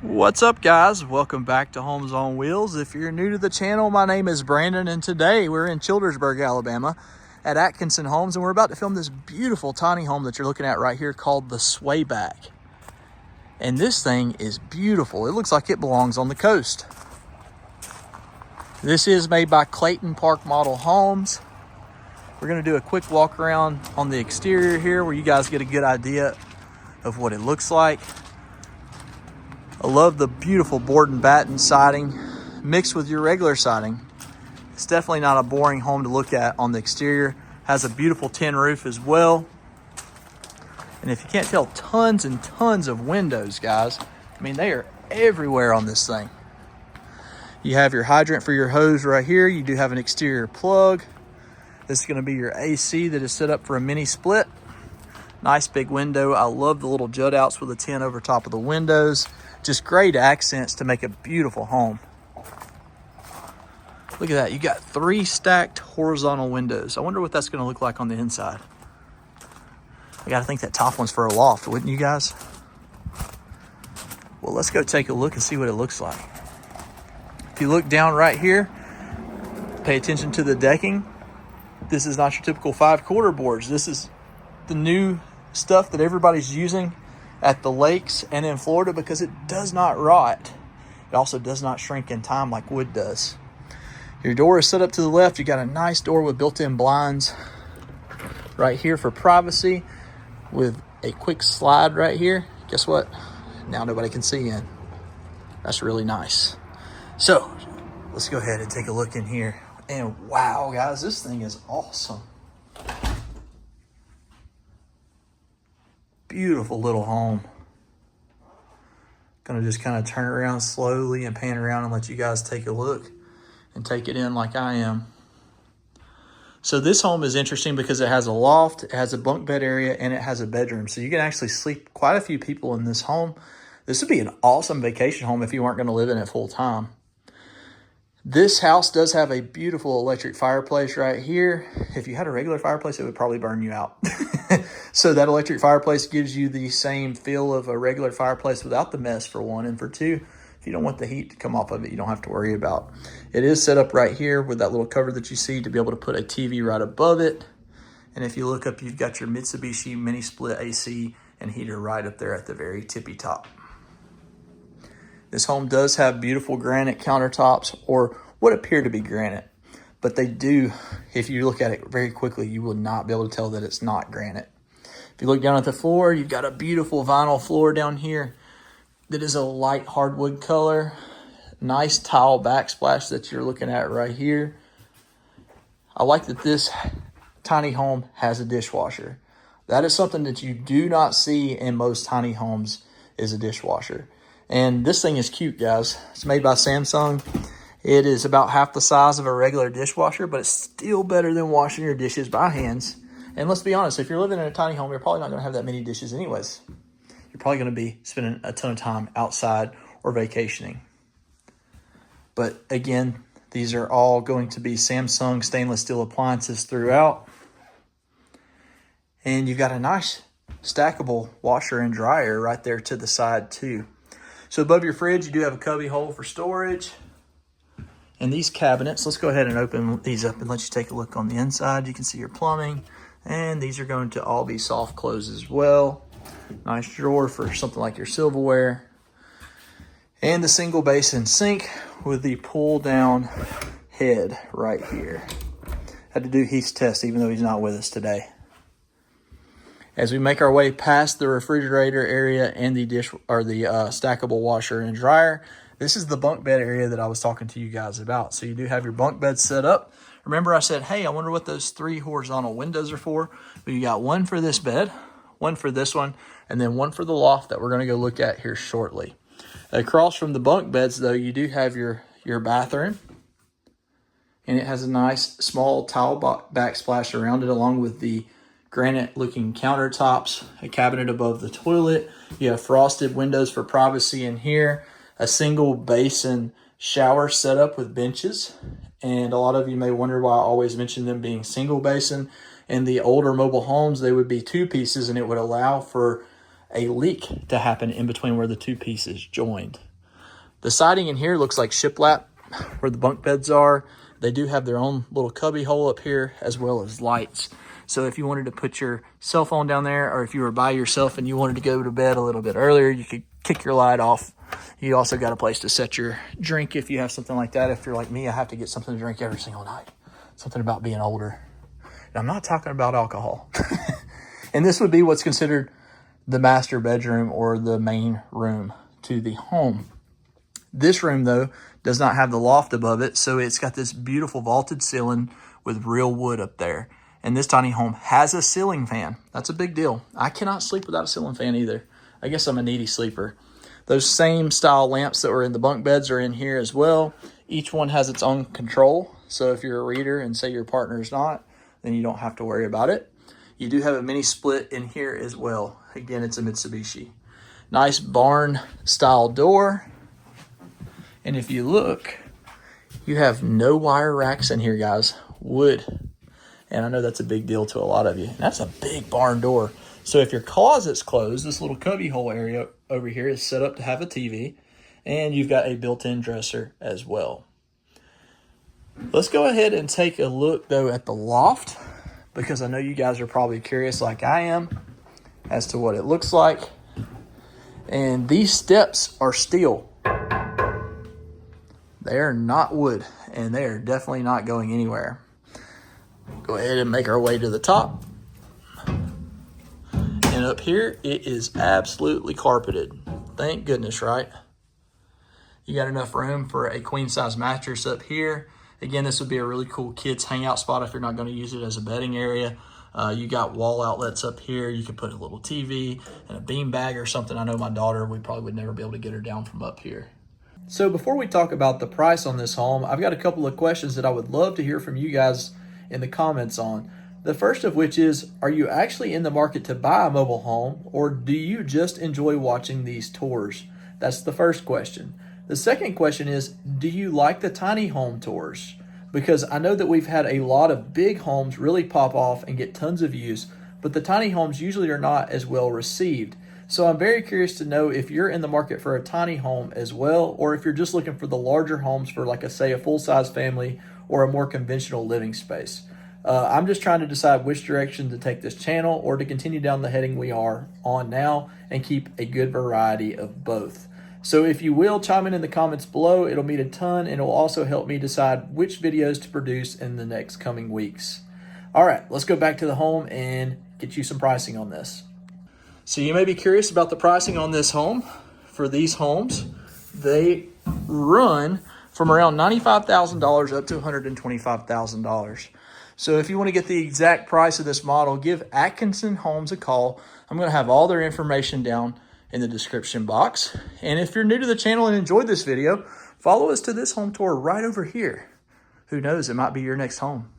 What's up, guys? Welcome back to Homes on Wheels. If you're new to the channel, my name is Brandon, and today we're in Childersburg, Alabama at Atkinson Homes, and we're about to film this beautiful tiny home that you're looking at right here called the Swayback. And this thing is beautiful. It looks like it belongs on the coast. This is made by Clayton Park Model Homes. We're going to do a quick walk around on the exterior here where you guys get a good idea of what it looks like. I love the beautiful board and batten siding mixed with your regular siding. It's definitely not a boring home to look at on the exterior. Has a beautiful tin roof as well. And if you can't tell, tons and tons of windows, guys. I mean, they are everywhere on this thing. You have your hydrant for your hose right here. You do have an exterior plug. This is going to be your AC that is set up for a mini split. Nice big window. I love the little jut outs with the tin over top of the windows. Just great accents to make a beautiful home. Look at that. You got 3 stacked horizontal windows. I wonder what that's going to look like on the inside. I got to think that top one's for a loft, wouldn't you guys? Well, let's go take a look and see what it looks like. If you look down right here, pay attention to the decking. This is not your typical 5/4 boards. This is the new stuff that everybody's using at the lakes and in Florida because it does not rot. It also does not shrink in time like wood does. Your door is set up to the left. You got a nice door with built-in blinds right here for privacy with a quick slide right here. Guess what? Now nobody can see in. That's really nice. So let's go ahead and take a look in here. And wow, guys, this thing is awesome. Beautiful little home. Gonna just kind of turn it around slowly and pan around and let you guys take a look and take it in like I am. So this home is interesting because it has a loft, it has a bunk bed area, and it has a bedroom. So you can actually sleep quite a few people in this home. This would be an awesome vacation home if you weren't gonna live in it full time. This house does have a beautiful electric fireplace right here. If you had a regular fireplace, it would probably burn you out. So that electric fireplace gives you the same feel of a regular fireplace without the mess, for one. And for two, if you don't want the heat to come off of it, you don't have to worry about. It is set up right here with that little cover that you see to be able to put a TV right above it. And if you look up, you've got your Mitsubishi mini split AC and heater right up there at the very tippy top. This home does have beautiful granite countertops, or what appear to be granite, but they do, if you look at it very quickly, you will not be able to tell that it's not granite. If you look down at the floor, you've got a beautiful vinyl floor down here that is a light hardwood color. Nice tile backsplash that you're looking at right here. I like that this tiny home has a dishwasher. That is something that you do not see in most tiny homes, is a dishwasher. And this thing is cute, guys. It's made by Samsung. It is about half the size of a regular dishwasher, but it's still better than washing your dishes by hands. And let's be honest, if you're living in a tiny home, you're probably not going to have that many dishes anyways. You're probably going to be spending a ton of time outside or vacationing. But again, these are all going to be Samsung stainless steel appliances throughout. And you've got a nice stackable washer and dryer right there to the side too. So above your fridge, you do have a cubby hole for storage. And these cabinets, let's go ahead and open these up and let you take a look on the inside. You can see your plumbing. And these are going to all be soft close as well. Nice drawer for something like your silverware. And the single basin sink with the pull down head right here. Had to do Heath's test even though he's not with us today. As we make our way past the refrigerator area and the stackable washer and dryer, this is the bunk bed area that I was talking to you guys about. So you do have your bunk bed set up. Remember I said, hey, I wonder what those 3 horizontal windows are for. Well, you got one for this bed, one for this one, and then one for the loft that we're going to go look at here shortly. Across from the bunk beds, though, you do have your bathroom. And it has a nice small tile backsplash around it, along with the granite-looking countertops, a cabinet above the toilet. You have frosted windows for privacy in here, a single basin shower setup with benches. And a lot of you may wonder why I always mention them being single basin. In the older mobile homes, they would be 2 pieces, and it would allow for a leak to happen in between where the 2 pieces joined. The siding in here looks like shiplap where the bunk beds are. They do have their own little cubby hole up here as well as lights. So if you wanted to put your cell phone down there, or if you were by yourself and you wanted to go to bed a little bit earlier, you could kick your light off. You also got a place to set your drink if you have something like that. If you're like me, I have to get something to drink every single night. Something about being older. And I'm not talking about alcohol. And this would be what's considered the master bedroom or the main room to the home. This room, though, does not have the loft above it, so it's got this beautiful vaulted ceiling with real wood up there. And this tiny home has a ceiling fan. That's a big deal. I cannot sleep without a ceiling fan either. I guess I'm a needy sleeper. Those same style lamps that were in the bunk beds are in here as well. Each one has its own control. So if you're a reader and say your partner is not, then you don't have to worry about it. You do have a mini split in here as well. Again, it's a Mitsubishi. Nice barn style door. And if you look, you have no wire racks in here, guys. Wood. And I know that's a big deal to a lot of you. And that's a big barn door. So if your closet's closed, this little cubby hole area over here is set up to have a TV. And you've got a built-in dresser as well. Let's go ahead and take a look, though, at the loft. Because I know you guys are probably curious like I am as to what it looks like. And these steps are steel. They are not wood. And they are definitely not going anywhere. Go ahead and make our way to the top. And up here, it is absolutely carpeted. Thank goodness, right? You got enough room for a queen size mattress up here. Again, this would be a really cool kids hangout spot if you're not going to use it as a bedding area. You got wall outlets up here. You could put a little TV and a bean bag or something. I know my daughter, we probably would never be able to get her down from up here. So before we talk about the price on this home, I've got a couple of questions that I would love to hear from you guys in the comments on. The first of which is, are you actually in the market to buy a mobile home, or do you just enjoy watching these tours? That's the first question. The second question is, do you like the tiny home tours? Because I know that we've had a lot of big homes really pop off and get tons of views, but the tiny homes usually are not as well received. So I'm very curious to know if you're in the market for a tiny home as well, or if you're just looking for the larger homes for, like, say, a full-size family or a more conventional living space. I'm just trying to decide which direction to take this channel, or to continue down the heading we are on now and keep a good variety of both. So if you will, chime in the comments below. It'll mean a ton, and it'll also help me decide which videos to produce in the next coming weeks. All right, let's go back to the home and get you some pricing on this. So you may be curious about the pricing on this home. For these homes, they run from around $95,000 up to $125,000. So if you want to get the exact price of this model, give Atkinson Homes a call. I'm going to have all their information down in the description box. And if you're new to the channel and enjoyed this video, follow us to this home tour right over here. Who knows, it might be your next home.